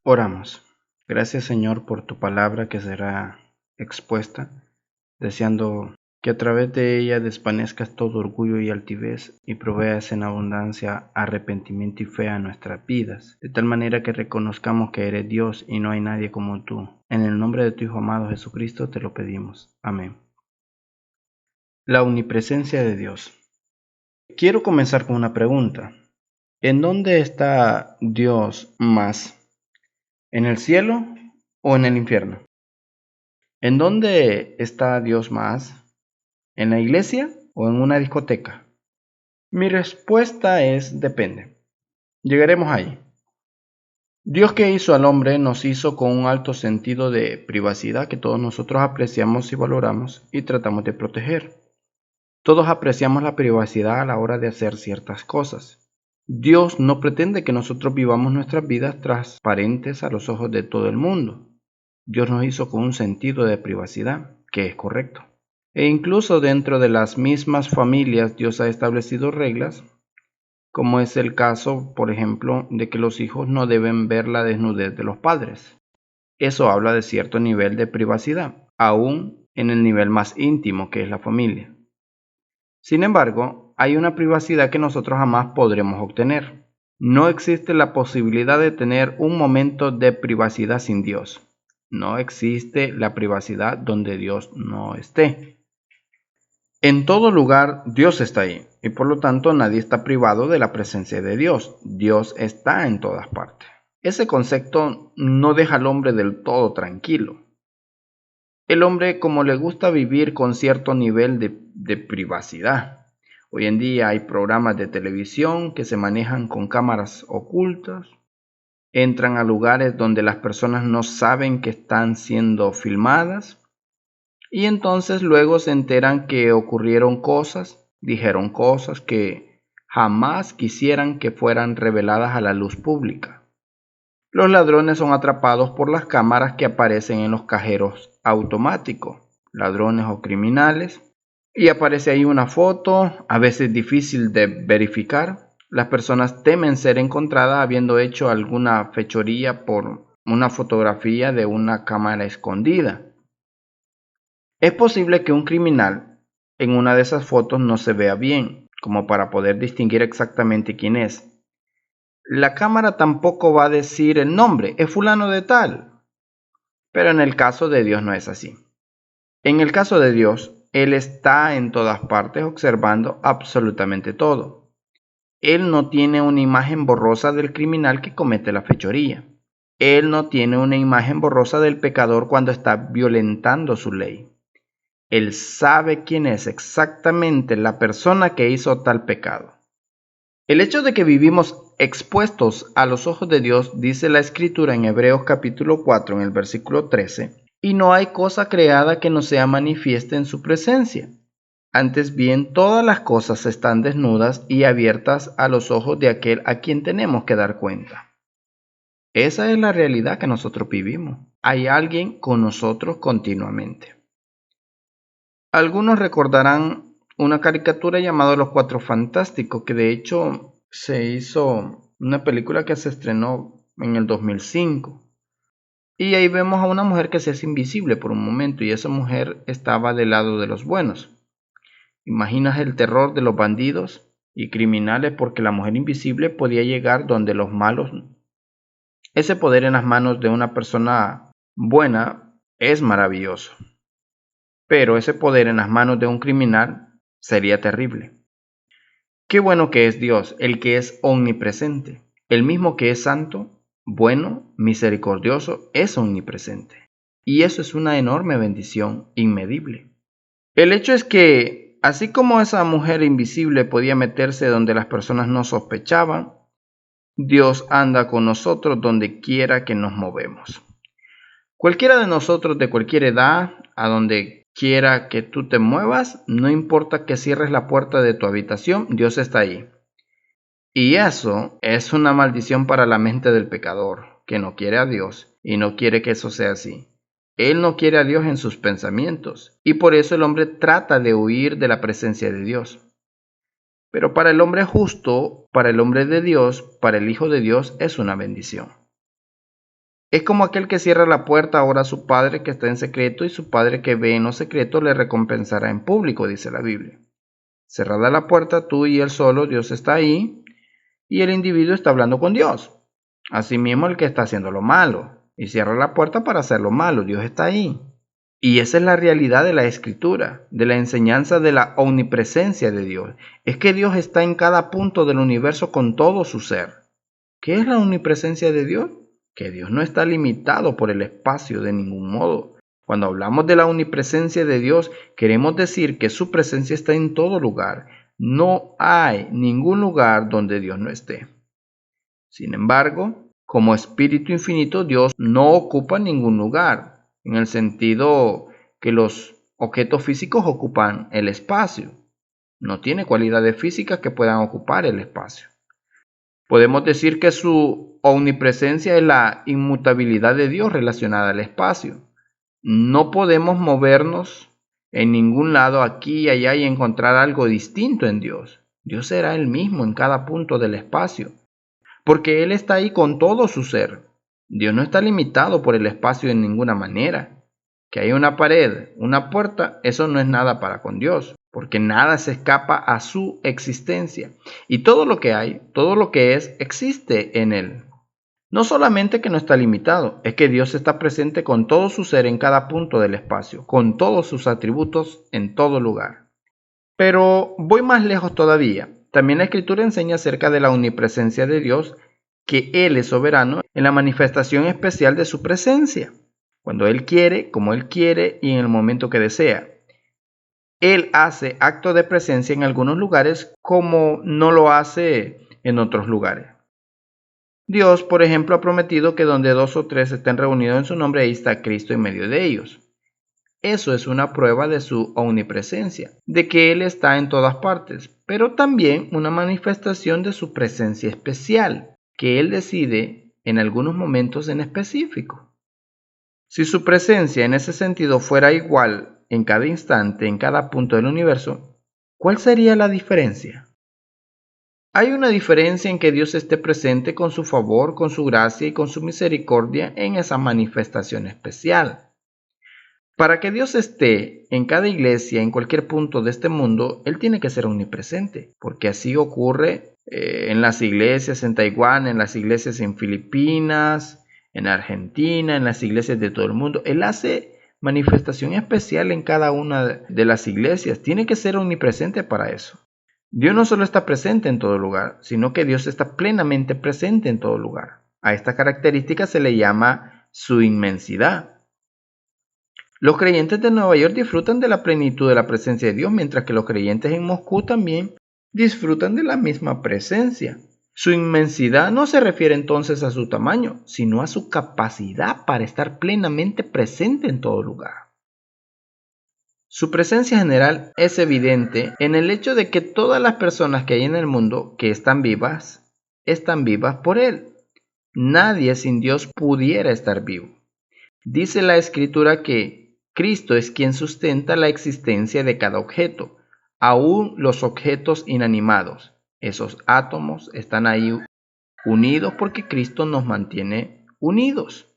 Oramos. Gracias, Señor, por tu palabra que será expuesta, deseando que a través de ella desvanezcas todo orgullo y altivez y proveas en abundancia arrepentimiento y fe a nuestras vidas, de tal manera que reconozcamos que eres Dios y no hay nadie como tú. En el nombre de tu Hijo amado Jesucristo te lo pedimos. Amén. La omnipresencia de Dios. Quiero comenzar con una pregunta. ¿En dónde está Dios más? ¿En el cielo o en el infierno? ¿En dónde está Dios más? ¿En la iglesia o en una discoteca? Mi respuesta es depende. Llegaremos ahí. Dios que hizo al hombre nos hizo con un alto sentido de privacidad que todos nosotros apreciamos y valoramos y tratamos de proteger. Todos apreciamos la privacidad a la hora de hacer ciertas cosas. Dios no pretende que nosotros vivamos nuestras vidas transparentes a los ojos de todo el mundo. Dios nos hizo con un sentido de privacidad, que es correcto. E incluso dentro de las mismas familias Dios ha establecido reglas, como es el caso, por ejemplo, de que los hijos no deben ver la desnudez de los padres. Eso habla de cierto nivel de privacidad, aún en el nivel más íntimo que es la familia. Sin embargo, hay una privacidad que nosotros jamás podremos obtener. No existe la posibilidad de tener un momento de privacidad sin Dios. No existe la privacidad donde Dios no esté. En todo lugar Dios está ahí y por lo tanto nadie está privado de la presencia de Dios. Dios está en todas partes. Ese concepto no deja al hombre del todo tranquilo. El hombre como le gusta vivir con cierto nivel de privacidad. Hoy en día hay programas de televisión que se manejan con cámaras ocultas. Entran a lugares donde las personas no saben que están siendo filmadas. Y entonces luego se enteran que ocurrieron cosas, dijeron cosas que jamás quisieran que fueran reveladas a la luz pública. Los ladrones son atrapados por las cámaras que aparecen en los cajeros automáticos, ladrones o criminales, y aparece ahí una foto, a veces difícil de verificar. Las personas temen ser encontradas habiendo hecho alguna fechoría por una fotografía de una cámara escondida. Es posible que un criminal en una de esas fotos no se vea bien, como para poder distinguir exactamente quién es. La cámara tampoco va a decir el nombre, es fulano de tal. Pero en el caso de Dios no es así. En el caso de Dios, Él está en todas partes observando absolutamente todo. Él no tiene una imagen borrosa del criminal que comete la fechoría. Él no tiene una imagen borrosa del pecador cuando está violentando su ley. Él sabe quién es exactamente la persona que hizo tal pecado. El hecho de que vivimos expuestos a los ojos de Dios, dice la Escritura en Hebreos capítulo 4, en el versículo 13, y no hay cosa creada que no sea manifiesta en su presencia. Antes bien, todas las cosas están desnudas y abiertas a los ojos de aquel a quien tenemos que dar cuenta. Esa es la realidad que nosotros vivimos. Hay alguien con nosotros continuamente. Algunos recordarán una caricatura llamada Los Cuatro Fantásticos, que de hecho se hizo una película que se estrenó en el 2005. Y ahí vemos a una mujer que se hace invisible por un momento y esa mujer estaba del lado de los buenos. ¿Imaginas el terror de los bandidos y criminales porque la mujer invisible podía llegar donde los malos? Ese poder en las manos de una persona buena es maravilloso. Pero ese poder en las manos de un criminal sería terrible. Qué bueno que es Dios, el que es omnipresente, el mismo que es santo, bueno, misericordioso, es omnipresente. Y eso es una enorme bendición inmedible. El hecho es que, así como esa mujer invisible podía meterse donde las personas no sospechaban, Dios anda con nosotros donde quiera que nos movemos. Cualquiera de nosotros de cualquier edad, a donde quiera que tú te muevas, no importa que cierres la puerta de tu habitación, Dios está ahí. Y eso es una maldición para la mente del pecador, que no quiere a Dios y no quiere que eso sea así. Él no quiere a Dios en sus pensamientos, y por eso el hombre trata de huir de la presencia de Dios. Pero para el hombre justo, para el hombre de Dios, para el Hijo de Dios, es una bendición. Es como aquel que cierra la puerta ahora a su padre que está en secreto y su padre que ve en lo secreto le recompensará en público, dice la Biblia. Cerrada la puerta, tú y él solo, Dios está ahí y el individuo está hablando con Dios. Asimismo, el que está haciendo lo malo y cierra la puerta para hacer lo malo, Dios está ahí. Y esa es la realidad de la Escritura, de la enseñanza de la omnipresencia de Dios. Es que Dios está en cada punto del universo con todo su ser. ¿Qué es la omnipresencia de Dios? Que Dios no está limitado por el espacio de ningún modo. Cuando hablamos de la omnipresencia de Dios, queremos decir que su presencia está en todo lugar. No hay ningún lugar donde Dios no esté. Sin embargo, como espíritu infinito, Dios no ocupa ningún lugar, en el sentido que los objetos físicos ocupan el espacio. No tiene cualidades físicas que puedan ocupar el espacio. Podemos decir que su omnipresencia es la inmutabilidad de Dios relacionada al espacio. No podemos movernos en ningún lado aquí y allá y encontrar algo distinto en Dios. Dios será el mismo en cada punto del espacio, porque Él está ahí con todo su ser. Dios no está limitado por el espacio en ninguna manera. Que hay una pared, una puerta, eso no es nada para con Dios, porque nada se escapa a su existencia. Y todo lo que hay, todo lo que es, existe en Él. No solamente que no está limitado, es que Dios está presente con todo su ser en cada punto del espacio, con todos sus atributos en todo lugar. Pero voy más lejos todavía. También la Escritura enseña acerca de la omnipresencia de Dios, que Él es soberano en la manifestación especial de su presencia, cuando Él quiere, como Él quiere y en el momento que desea. Él hace acto de presencia en algunos lugares como no lo hace en otros lugares. Dios, por ejemplo, ha prometido que donde 2 o 3 estén reunidos en su nombre, ahí está Cristo en medio de ellos. Eso es una prueba de su omnipresencia, de que Él está en todas partes, pero también una manifestación de su presencia especial, que Él decide en algunos momentos en específico. Si su presencia en ese sentido fuera igual en cada instante, en cada punto del universo, ¿cuál sería la diferencia? Hay una diferencia en que Dios esté presente con su favor, con su gracia y con su misericordia en esa manifestación especial. Para que Dios esté en cada iglesia, en cualquier punto de este mundo, Él tiene que ser omnipresente, porque así ocurre en las iglesias en Taiwán, en las iglesias en Filipinas, en Argentina, en las iglesias de todo el mundo. Él hace manifestación especial en cada una de las iglesias. Tiene que ser omnipresente para eso. Dios no solo está presente en todo lugar, sino que Dios está plenamente presente en todo lugar. A esta característica se le llama su inmensidad. Los creyentes de Nueva York disfrutan de la plenitud de la presencia de Dios, mientras que los creyentes en Moscú también disfrutan de la misma presencia. Su inmensidad no se refiere entonces a su tamaño, sino a su capacidad para estar plenamente presente en todo lugar. Su presencia general es evidente en el hecho de que todas las personas que hay en el mundo que están vivas por Él. Nadie sin Dios pudiera estar vivo. Dice la Escritura que Cristo es quien sustenta la existencia de cada objeto, aún los objetos inanimados. Esos átomos están ahí unidos porque Cristo nos mantiene unidos.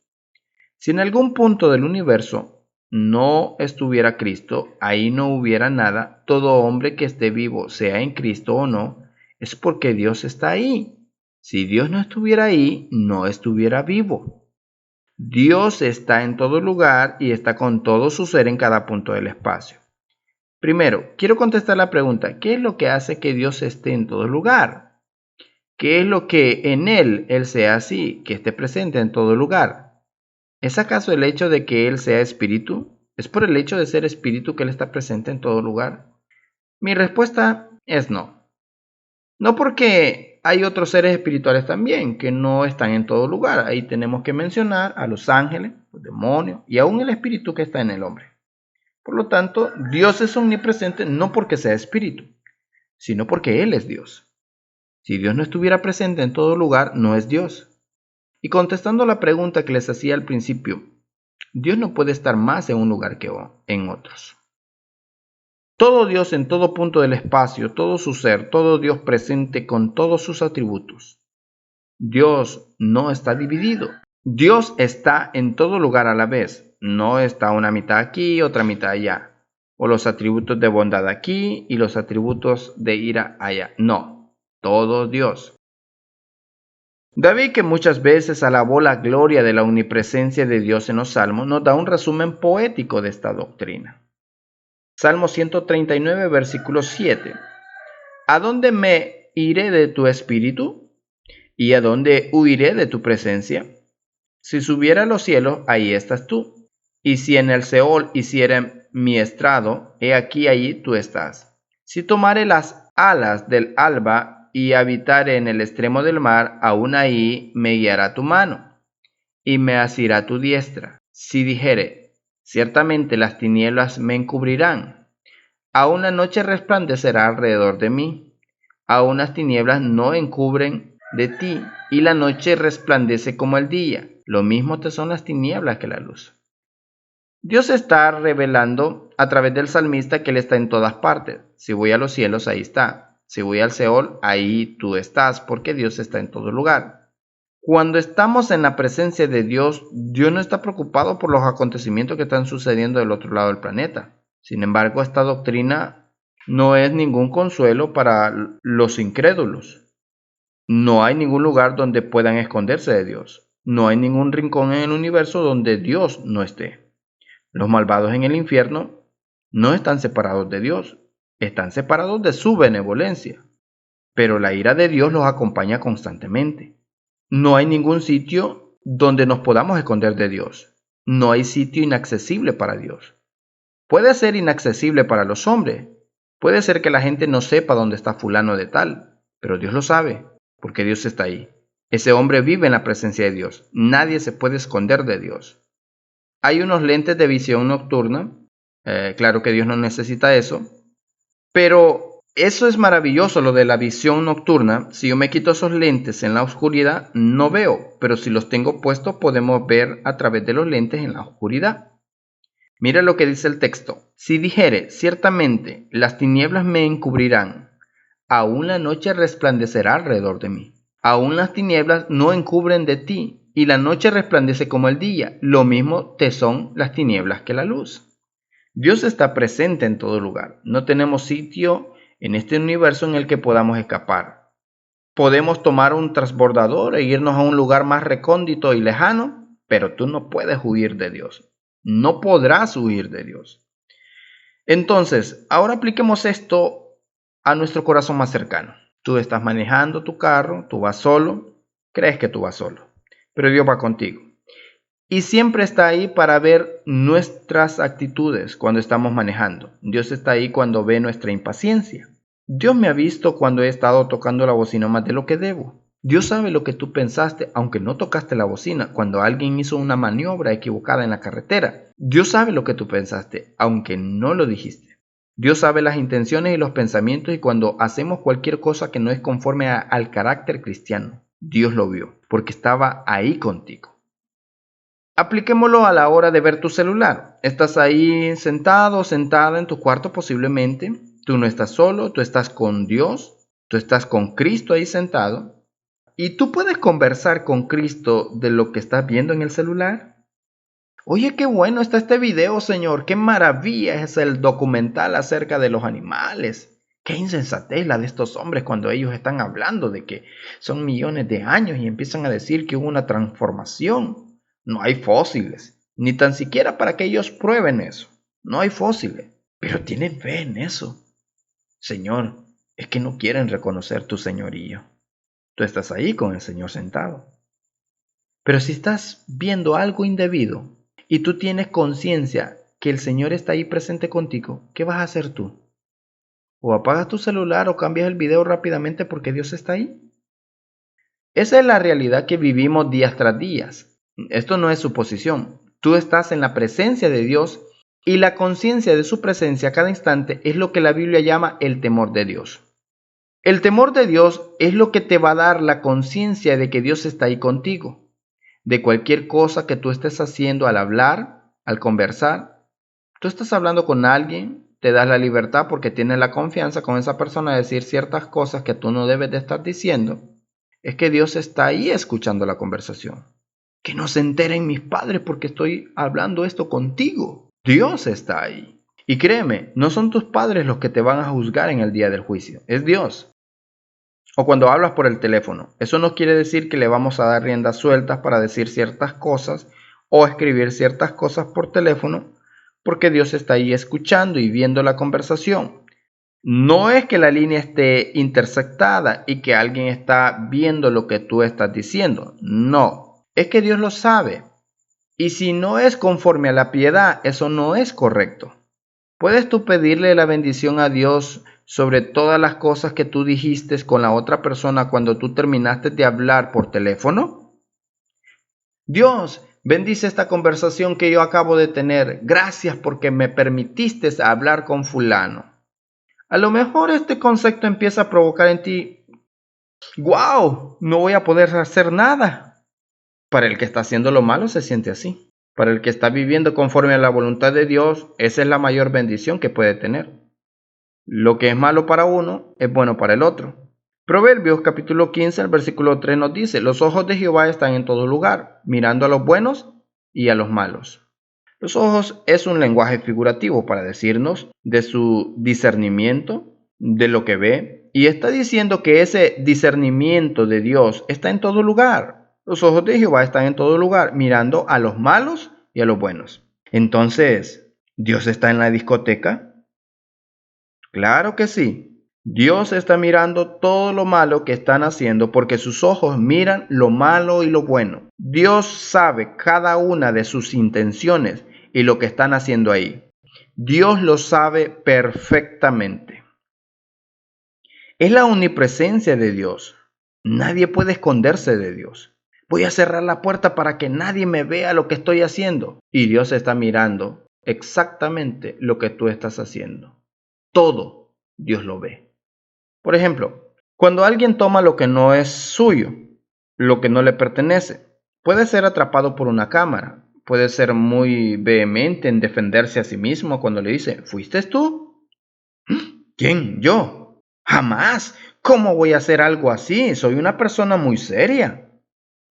Si en algún punto del universo no estuviera Cristo, ahí no hubiera nada. Todo hombre que esté vivo, sea en Cristo o no, es porque Dios está ahí. Si Dios no estuviera ahí, no estuviera vivo. Dios está en todo lugar y está con todo su ser en cada punto del espacio. Primero, quiero contestar la pregunta, ¿qué es lo que hace que Dios esté en todo lugar? ¿Qué es lo que en Él sea así, que esté presente en todo lugar? ¿Es acaso el hecho de que Él sea espíritu? ¿Es por el hecho de ser espíritu que Él está presente en todo lugar? Mi respuesta es no. No, porque hay otros seres espirituales también que no están en todo lugar. Ahí tenemos que mencionar a los ángeles, los demonios y aún el espíritu que está en el hombre. Por lo tanto, Dios es omnipresente no porque sea espíritu, sino porque Él es Dios. Si Dios no estuviera presente en todo lugar, no es Dios. Y contestando la pregunta que les hacía al principio, Dios no puede estar más en un lugar que en otros. Todo Dios en todo punto del espacio, todo su ser, todo Dios presente con todos sus atributos. Dios no está dividido. Dios está en todo lugar a la vez. No está una mitad aquí, otra mitad allá. O los atributos de bondad aquí y los atributos de ira allá. No, todo Dios. David, que muchas veces alabó la gloria de la omnipresencia de Dios en los Salmos, nos da un resumen poético de esta doctrina. Salmo 139, versículo 7. ¿A dónde me iré de tu espíritu? ¿Y a dónde huiré de tu presencia? Si subiera a los cielos, ahí estás tú. Y si en el Seol hiciera mi estrado, he aquí allí tú estás. Si tomare las alas del alba y habitare en el extremo del mar, aún ahí me guiará tu mano y me asirá tu diestra. Si dijere, ciertamente las tinieblas me encubrirán, aún la noche resplandecerá alrededor de mí, aún las tinieblas no encubren de ti, y la noche resplandece como el día. Lo mismo te son las tinieblas que la luz. Dios está revelando a través del salmista que Él está en todas partes. Si voy a los cielos, ahí está. Si voy al Seol, ahí tú estás, porque Dios está en todo lugar. Cuando estamos en la presencia de Dios, Dios no está preocupado por los acontecimientos que están sucediendo del otro lado del planeta. Sin embargo, esta doctrina no es ningún consuelo para los incrédulos. No hay ningún lugar donde puedan esconderse de Dios. No hay ningún rincón en el universo donde Dios no esté. Los malvados en el infierno no están separados de Dios, están separados de su benevolencia. Pero la ira de Dios los acompaña constantemente. No hay ningún sitio donde nos podamos esconder de Dios. No hay sitio inaccesible para Dios. Puede ser inaccesible para los hombres. Puede ser que la gente no sepa dónde está fulano de tal, pero Dios lo sabe, porque Dios está ahí. Ese hombre vive en la presencia de Dios. Nadie se puede esconder de Dios. Hay unos lentes de visión nocturna. Claro que Dios no necesita eso. Pero eso es maravilloso, lo de la visión nocturna. Si yo me quito esos lentes en la oscuridad, no veo. Pero si los tengo puestos, podemos ver a través de los lentes en la oscuridad. Mira lo que dice el texto. Si dijere, ciertamente, las tinieblas me encubrirán, aún la noche resplandecerá alrededor de mí. Aún las tinieblas no encubren de ti, y la noche resplandece como el día. Lo mismo te son las tinieblas que la luz. Dios está presente en todo lugar. No tenemos sitio en este universo en el que podamos escapar. Podemos tomar un transbordador e irnos a un lugar más recóndito y lejano, pero tú no puedes huir de Dios. No podrás huir de Dios. Entonces, ahora apliquemos esto a nuestro corazón más cercano. Tú estás manejando tu carro, tú vas solo, crees que tú vas solo, pero Dios va contigo. Y siempre está ahí para ver nuestras actitudes cuando estamos manejando. Dios está ahí cuando ve nuestra impaciencia. Dios me ha visto cuando he estado tocando la bocina más de lo que debo. Dios sabe lo que tú pensaste, aunque no tocaste la bocina, cuando alguien hizo una maniobra equivocada en la carretera. Dios sabe lo que tú pensaste, aunque no lo dijiste. Dios sabe las intenciones y los pensamientos, y cuando hacemos cualquier cosa que no es conforme al carácter cristiano, Dios lo vio, porque estaba ahí contigo. Apliquémoslo a la hora de ver tu celular. Estás ahí sentado o sentada en tu cuarto posiblemente. Tú no estás solo, tú estás con Dios, tú estás con Cristo ahí sentado. ¿Y tú puedes conversar con Cristo de lo que estás viendo en el celular? Oye, qué bueno está este video, Señor. Qué maravilla es el documental acerca de los animales. Qué insensatez la de estos hombres cuando ellos están hablando de que son millones de años y empiezan a decir que hubo una transformación. No hay fósiles, ni tan siquiera para que ellos prueben eso. No hay fósiles, pero tienen fe en eso. Señor, es que no quieren reconocer tu señorío. Tú estás ahí con el Señor sentado. Pero si estás viendo algo indebido y tú tienes conciencia que el Señor está ahí presente contigo, ¿qué vas a hacer tú? ¿O apagas tu celular o cambias el video rápidamente porque Dios está ahí? Esa es la realidad que vivimos días tras días. Esto no es suposición. Tú estás en la presencia de Dios y la conciencia de su presencia a cada instante es lo que la Biblia llama el temor de Dios. El temor de Dios es lo que te va a dar la conciencia de que Dios está ahí contigo. De cualquier cosa que tú estés haciendo al hablar, al conversar, tú estás hablando con alguien, te das la libertad porque tienes la confianza con esa persona de decir ciertas cosas que tú no debes de estar diciendo. Es que Dios está ahí escuchando la conversación. Que no se enteren mis padres porque estoy hablando esto contigo. Dios está ahí. Y créeme, no son tus padres los que te van a juzgar en el día del juicio, es Dios. O cuando hablas por el teléfono, eso no quiere decir que le vamos a dar riendas sueltas para decir ciertas cosas o escribir ciertas cosas por teléfono, porque Dios está ahí escuchando y viendo la conversación. No es que la línea esté intersectada y que alguien está viendo lo que tú estás diciendo. No, es que Dios lo sabe. Y si no es conforme a la piedad, eso no es correcto. ¿Puedes tú pedirle la bendición a Dios sobre todas las cosas que tú dijiste con la otra persona cuando tú terminaste de hablar por teléfono? Dios, bendice esta conversación que yo acabo de tener. Gracias porque me permitiste hablar con fulano. A lo mejor este concepto empieza a provocar en ti, ¡wow! No voy a poder hacer nada. Para el que está haciendo lo malo se siente así. Para el que está viviendo conforme a la voluntad de Dios, esa es la mayor bendición que puede tener. Lo que es malo para uno es bueno para el otro. Proverbios capítulo 15, el versículo 3 nos dice, los ojos de Jehová están en todo lugar, mirando a los buenos y a los malos. Los ojos es un lenguaje figurativo para decirnos de su discernimiento, de lo que ve, y está diciendo que ese discernimiento de Dios está en todo lugar. Los ojos de Jehová están en todo lugar, mirando a los malos y a los buenos. Entonces, ¿Dios está en la discoteca? Claro que sí. Dios está mirando todo lo malo que están haciendo porque sus ojos miran lo malo y lo bueno. Dios sabe cada una de sus intenciones y lo que están haciendo ahí. Dios lo sabe perfectamente. Es la omnipresencia de Dios. Nadie puede esconderse de Dios. Voy a cerrar la puerta para que nadie me vea lo que estoy haciendo. Y Dios está mirando exactamente lo que tú estás haciendo. Todo Dios lo ve. Por ejemplo, cuando alguien toma lo que no es suyo, lo que no le pertenece, puede ser atrapado por una cámara, puede ser muy vehemente en defenderse a sí mismo cuando le dice, ¿fuiste tú? ¿Quién? ¿Yo? Jamás. ¿Cómo voy a hacer algo así? Soy una persona muy seria.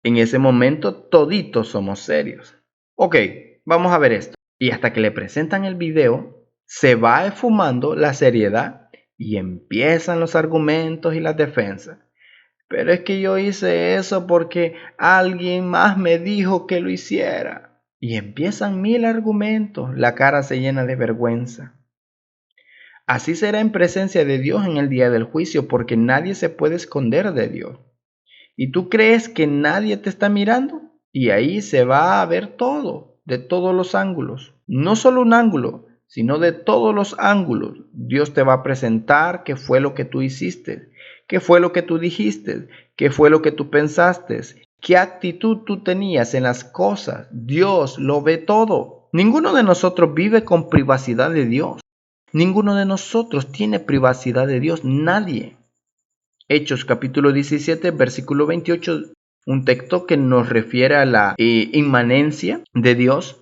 En ese momento toditos somos serios. Ok, vamos a ver esto. Y hasta que le presentan el video, se va esfumando la seriedad y empiezan los argumentos y las defensas. Pero es que yo hice eso porque alguien más me dijo que lo hiciera. Y empiezan 1000 argumentos, la cara se llena de vergüenza. Así será en presencia de Dios en el día del juicio, porque nadie se puede esconder de Dios. ¿Y tú crees que nadie te está mirando? Y ahí se va a ver todo, de todos los ángulos. No solo un ángulo, sino de todos los ángulos. Dios te va a presentar qué fue lo que tú hiciste, qué fue lo que tú dijiste, qué fue lo que tú pensaste, qué actitud tú tenías en las cosas. Dios lo ve todo. Ninguno de nosotros vive con privacidad de Dios. Ninguno de nosotros tiene privacidad de Dios. Nadie. Hechos capítulo 17, versículo 28, un texto que nos refiere a la inmanencia de Dios.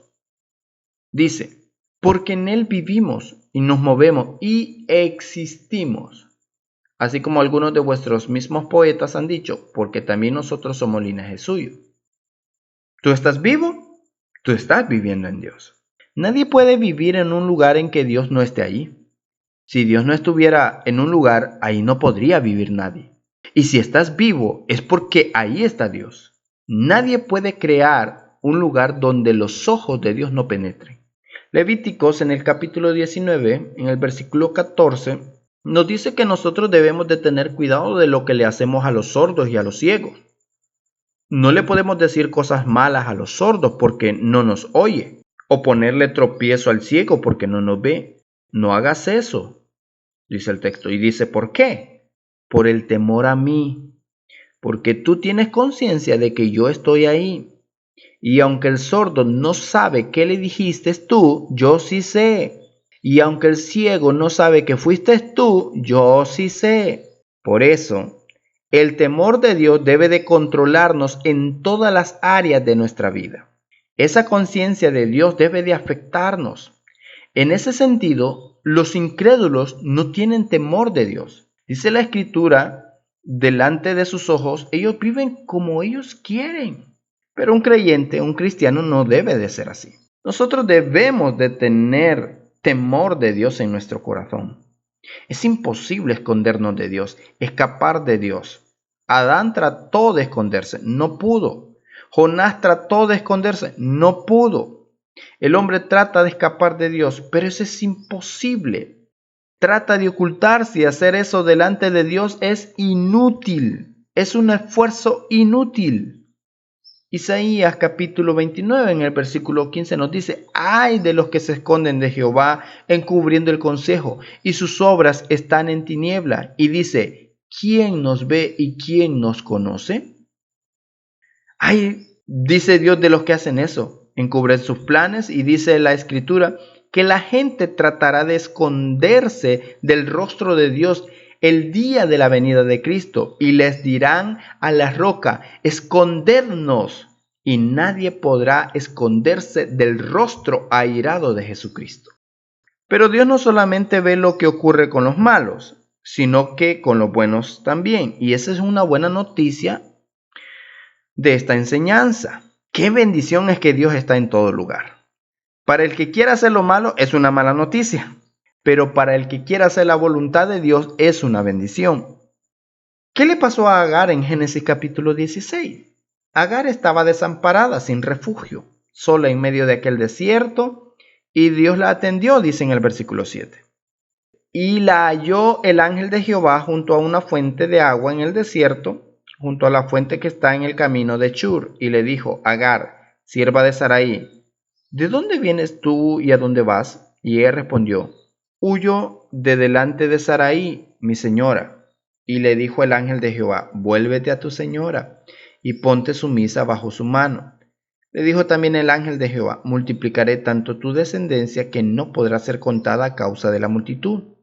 Dice, porque en Él vivimos y nos movemos y existimos. Así como algunos de vuestros mismos poetas han dicho, porque también nosotros somos linaje suyo. ¿Tú estás vivo? Tú estás viviendo en Dios. Nadie puede vivir en un lugar en que Dios no esté allí. Si Dios no estuviera en un lugar, ahí no podría vivir nadie. Y si estás vivo, es porque ahí está Dios. Nadie puede crear un lugar donde los ojos de Dios no penetren. Levíticos en el capítulo 19, en el versículo 14, nos dice que nosotros debemos de tener cuidado de lo que le hacemos a los sordos y a los ciegos. No le podemos decir cosas malas a los sordos porque no nos oye, o ponerle tropiezo al ciego porque no nos ve. No hagas eso, dice el texto. Y dice, ¿por qué? Por el temor a mí, porque tú tienes conciencia de que yo estoy ahí. Y aunque el sordo no sabe qué le dijiste tú, yo sí sé. Y aunque el ciego no sabe que fuiste tú, yo sí sé. Por eso, el temor de Dios debe de controlarnos en todas las áreas de nuestra vida. Esa conciencia de Dios debe de afectarnos. En ese sentido, los incrédulos no tienen temor de Dios. Dice la Escritura, delante de sus ojos, ellos viven como ellos quieren. Pero un creyente, un cristiano, no debe de ser así. Nosotros debemos de tener temor de Dios en nuestro corazón. Es imposible escondernos de Dios, escapar de Dios. Adán trató de esconderse, no pudo. Jonás trató de esconderse, no pudo. El hombre trata de escapar de Dios, pero eso es imposible. Trata de ocultarse y hacer eso delante de Dios es inútil. Es un esfuerzo inútil. Isaías capítulo 29 en el versículo 15 nos dice: ay de los que se esconden de Jehová encubriendo el consejo, y sus obras están en tiniebla. Y dice: ¿quién nos ve y quién nos conoce? Ay, dice Dios de los que hacen eso, encubren sus planes, y dice la Escritura que la gente tratará de esconderse del rostro de Dios el día de la venida de Cristo, y les dirán a la roca: escondernos, y nadie podrá esconderse del rostro airado de Jesucristo. Pero Dios no solamente ve lo que ocurre con los malos, sino que con los buenos también, y esa es una buena noticia de esta enseñanza. Qué bendición es que Dios está en todo lugar. Para el que quiera hacer lo malo es una mala noticia, pero para el que quiera hacer la voluntad de Dios es una bendición. ¿Qué le pasó a Agar en Génesis capítulo 16? Agar estaba desamparada, sin refugio, sola en medio de aquel desierto, y Dios la atendió, dice en el versículo 7. Y la halló el ángel de Jehová junto a una fuente de agua en el desierto, junto a la fuente que está en el camino de Shur, y le dijo: Agar, sierva de Sarai, ¿de dónde vienes tú y a dónde vas? Y ella respondió: huyo de delante de Sarai, mi señora. Y le dijo el ángel de Jehová: vuélvete a tu señora y ponte sumisa bajo su mano. Le dijo también el ángel de Jehová: multiplicaré tanto tu descendencia que no podrá ser contada a causa de la multitud.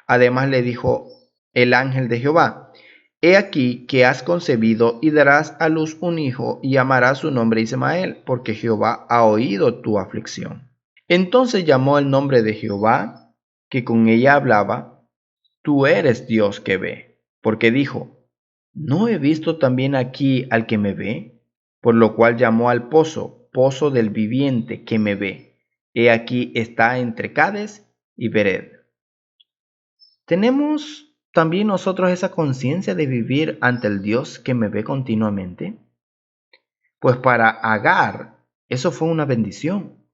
Además le dijo el ángel de Jehová: he aquí que has concebido y darás a luz un hijo, y llamarás su nombre Ismael, porque Jehová ha oído tu aflicción. Entonces llamó el nombre de Jehová, que con ella hablaba: tú eres Dios que ve. Porque dijo: ¿no he visto también aquí al que me ve? Por lo cual llamó al pozo, pozo del viviente que me ve. He aquí está entre Cades y Bered. ¿Tenemos también nosotros esa conciencia de vivir ante el Dios que me ve continuamente? Pues para Agar eso fue una bendición.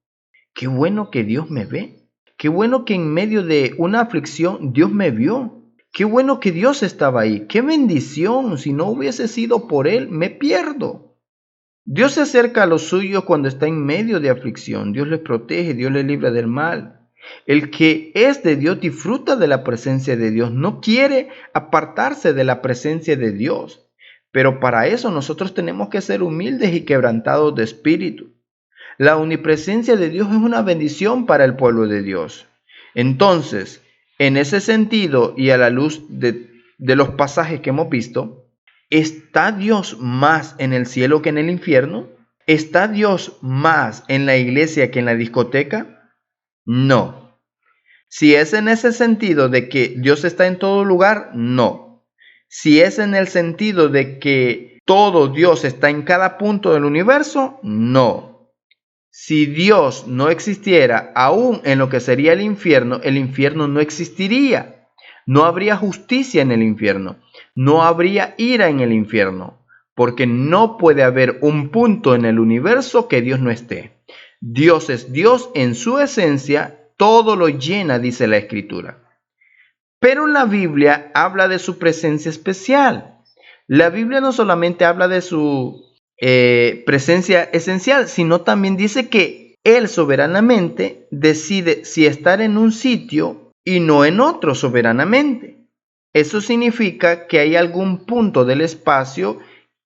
Qué bueno que Dios me ve. Qué bueno que en medio de una aflicción Dios me vio. Qué bueno que Dios estaba ahí. Qué bendición. Si no hubiese sido por Él, me pierdo. Dios se acerca a los suyos cuando está en medio de aflicción. Dios les protege, Dios les libra del mal. El que es de Dios disfruta de la presencia de Dios. No quiere apartarse de la presencia de Dios. Pero para eso nosotros tenemos que ser humildes y quebrantados de espíritu. La omnipresencia de Dios es una bendición para el pueblo de Dios. Entonces, en ese sentido y a la luz de los pasajes que hemos visto, ¿está Dios más en el cielo que en el infierno? ¿Está Dios más en la iglesia que en la discoteca? No. Si es en ese sentido de que Dios está en todo lugar, no. Si es en el sentido de que todo Dios está en cada punto del universo, no. Si Dios no existiera aún en lo que sería el infierno no existiría. No habría justicia en el infierno. No habría ira en el infierno. Porque no puede haber un punto en el universo que Dios no esté. Dios es Dios en su esencia, todo lo llena, dice la Escritura. Pero la Biblia habla de su presencia especial. La Biblia no solamente habla de su presencia esencial, sino también dice que Él soberanamente decide si estar en un sitio y no en otro soberanamente. Eso significa que hay algún punto del espacio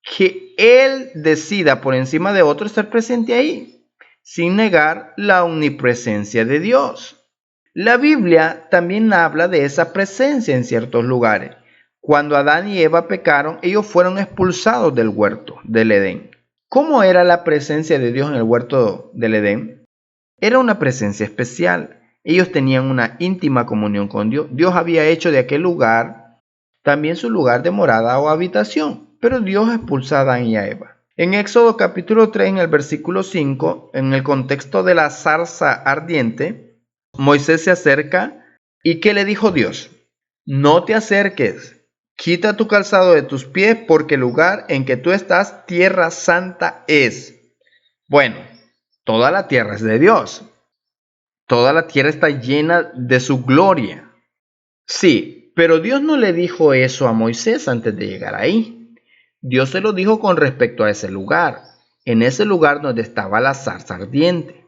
que Él decida por encima de otro estar presente ahí, sin negar la omnipresencia de Dios. La Biblia también habla de esa presencia en ciertos lugares. Cuando Adán y Eva pecaron, ellos fueron expulsados del huerto del Edén. ¿Cómo era la presencia de Dios en el huerto del Edén? Era una presencia especial. Ellos tenían una íntima comunión con Dios. Dios había hecho de aquel lugar también su lugar de morada o habitación. Pero Dios expulsó a Adán y a Eva. En Éxodo capítulo 3, en el versículo 5, en el contexto de la zarza ardiente, Moisés se acerca y ¿qué le dijo Dios? No te acerques, quita tu calzado de tus pies porque el lugar en que tú estás, tierra santa es. Bueno, toda la tierra es de Dios. Toda la tierra está llena de su gloria. Sí, pero Dios no le dijo eso a Moisés antes de llegar ahí. Dios se lo dijo con respecto a ese lugar. En ese lugar donde estaba la zarza ardiente.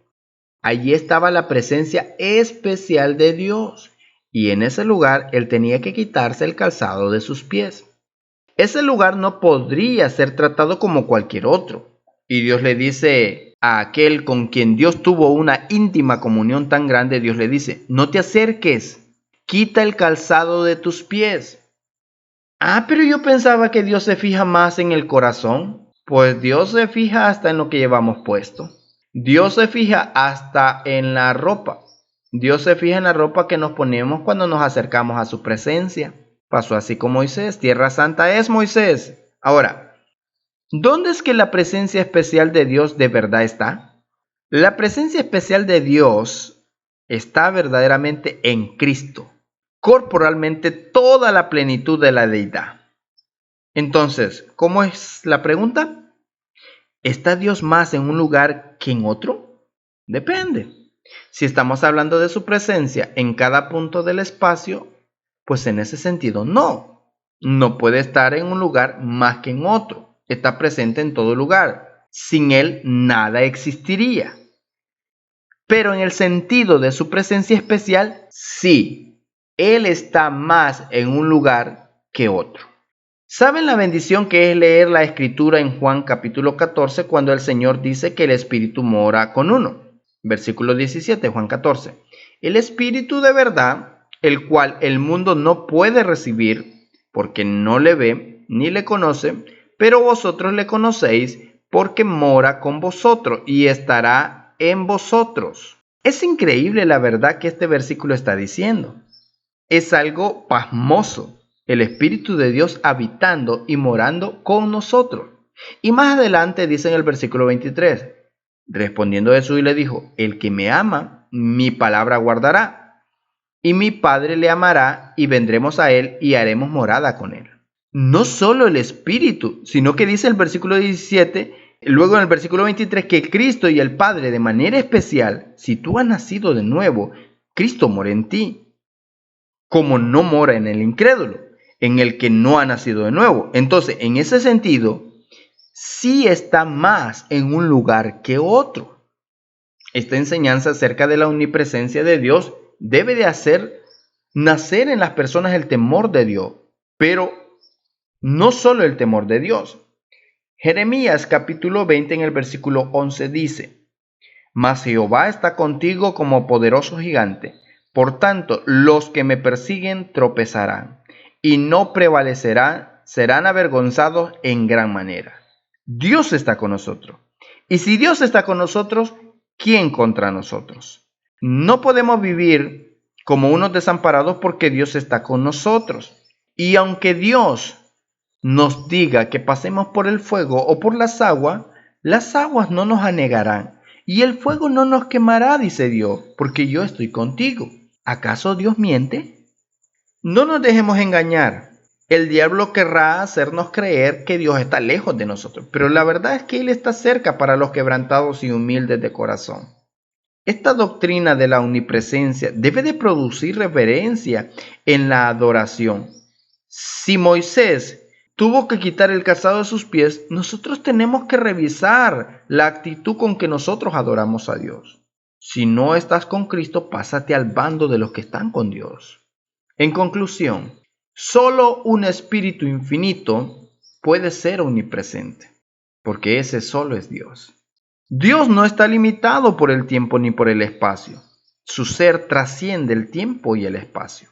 Allí estaba la presencia especial de Dios. Y en ese lugar él tenía que quitarse el calzado de sus pies. Ese lugar no podría ser tratado como cualquier otro. Y Dios le dice a aquel con quien Dios tuvo una íntima comunión tan grande, Dios le dice, no te acerques, quita el calzado de tus pies. Ah, pero yo pensaba que Dios se fija más en el corazón. Pues Dios se fija hasta en lo que llevamos puesto. Dios se fija hasta en la ropa. Dios se fija en la ropa que nos ponemos cuando nos acercamos a su presencia. Pasó así con Moisés. Tierra santa es Moisés. Ahora, ¿dónde es que la presencia especial de Dios de verdad está? La presencia especial de Dios está verdaderamente en Cristo. Corporalmente toda la plenitud de la deidad. Entonces, ¿cómo es la pregunta? ¿Está Dios más en un lugar que en otro? Depende. Si estamos hablando de su presencia en cada punto del espacio, pues en ese sentido no. No puede estar en un lugar más que en otro. Está presente en todo lugar. Sin él nada existiría. Pero en el sentido de su presencia especial, sí. Él está más en un lugar que otro. ¿Saben la bendición que es leer la escritura en Juan capítulo 14 cuando el Señor dice que el Espíritu mora con uno? Versículo 17, Juan 14. El Espíritu de verdad, el cual el mundo no puede recibir porque no le ve ni le conoce, pero vosotros le conocéis porque mora con vosotros y estará en vosotros. Es increíble la verdad que este versículo está diciendo. Es algo pasmoso. El Espíritu de Dios habitando y morando con nosotros. Y más adelante dice en el versículo 23, respondiendo Jesús y le dijo, el que me ama, mi palabra guardará, y mi Padre le amará, y vendremos a él y haremos morada con él. No solo el Espíritu, sino que dice el versículo 17, luego en el versículo 23, que Cristo y el Padre de manera especial, si tú has nacido de nuevo, Cristo mora en ti, como no mora en el incrédulo, en el que no ha nacido de nuevo. Entonces, en ese sentido, sí está más en un lugar que otro. Esta enseñanza acerca de la omnipresencia de Dios debe de hacer nacer en las personas el temor de Dios, pero no solo el temor de Dios. Jeremías capítulo 20 en el versículo 11 dice, mas Jehová está contigo como poderoso gigante. Por tanto, los que me persiguen tropezarán y no prevalecerán, serán avergonzados en gran manera. Dios está con nosotros. Y si Dios está con nosotros, ¿quién contra nosotros? No podemos vivir como unos desamparados porque Dios está con nosotros. Y aunque Dios nos diga que pasemos por el fuego o por las aguas no nos anegarán. Y el fuego no nos quemará, dice Dios, porque yo estoy contigo. ¿Acaso Dios miente? No nos dejemos engañar. El diablo querrá hacernos creer que Dios está lejos de nosotros, pero la verdad es que Él está cerca para los quebrantados y humildes de corazón. Esta doctrina de la omnipresencia debe de producir reverencia en la adoración. Si Moisés tuvo que quitar el calzado de sus pies, nosotros tenemos que revisar la actitud con que nosotros adoramos a Dios. Si no estás con Cristo, pásate al bando de los que están con Dios. En conclusión, solo un espíritu infinito puede ser omnipresente, porque ese solo es Dios. Dios no está limitado por el tiempo ni por el espacio. Su ser trasciende el tiempo y el espacio.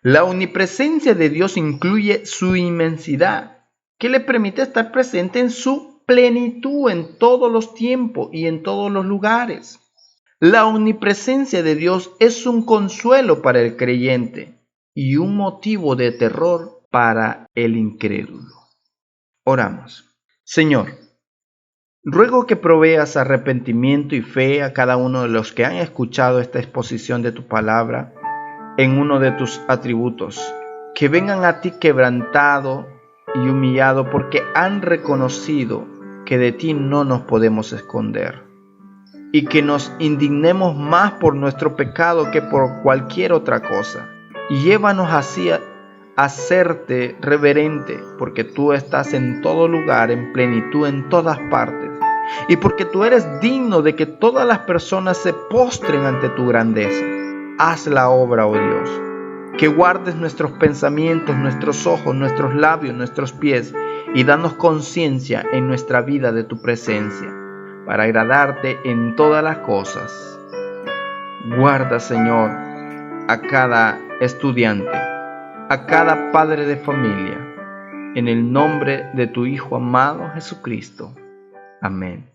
La omnipresencia de Dios incluye su inmensidad, que le permite estar presente en su plenitud en todos los tiempos y en todos los lugares. La omnipresencia de Dios es un consuelo para el creyente y un motivo de terror para el incrédulo. Oramos. Señor, Ruego que proveas arrepentimiento y fe a cada uno de los que han escuchado esta exposición de tu palabra en uno de tus atributos, que vengan a ti quebrantado y humillado porque han reconocido que de ti no nos podemos esconder, y que nos indignemos más por nuestro pecado que por cualquier otra cosa. Y llévanos así a hacerte reverente, porque tú estás en todo lugar, en plenitud, en todas partes, y porque tú eres digno de que todas las personas se postren ante tu grandeza. Haz la obra, oh Dios, que guardes nuestros pensamientos, nuestros ojos, nuestros labios, nuestros pies, y danos conciencia en nuestra vida de tu presencia, para agradarte en todas las cosas. Guarda, Señor, a cada estudiante, a cada padre de familia, en el nombre de tu Hijo amado Jesucristo. Amén.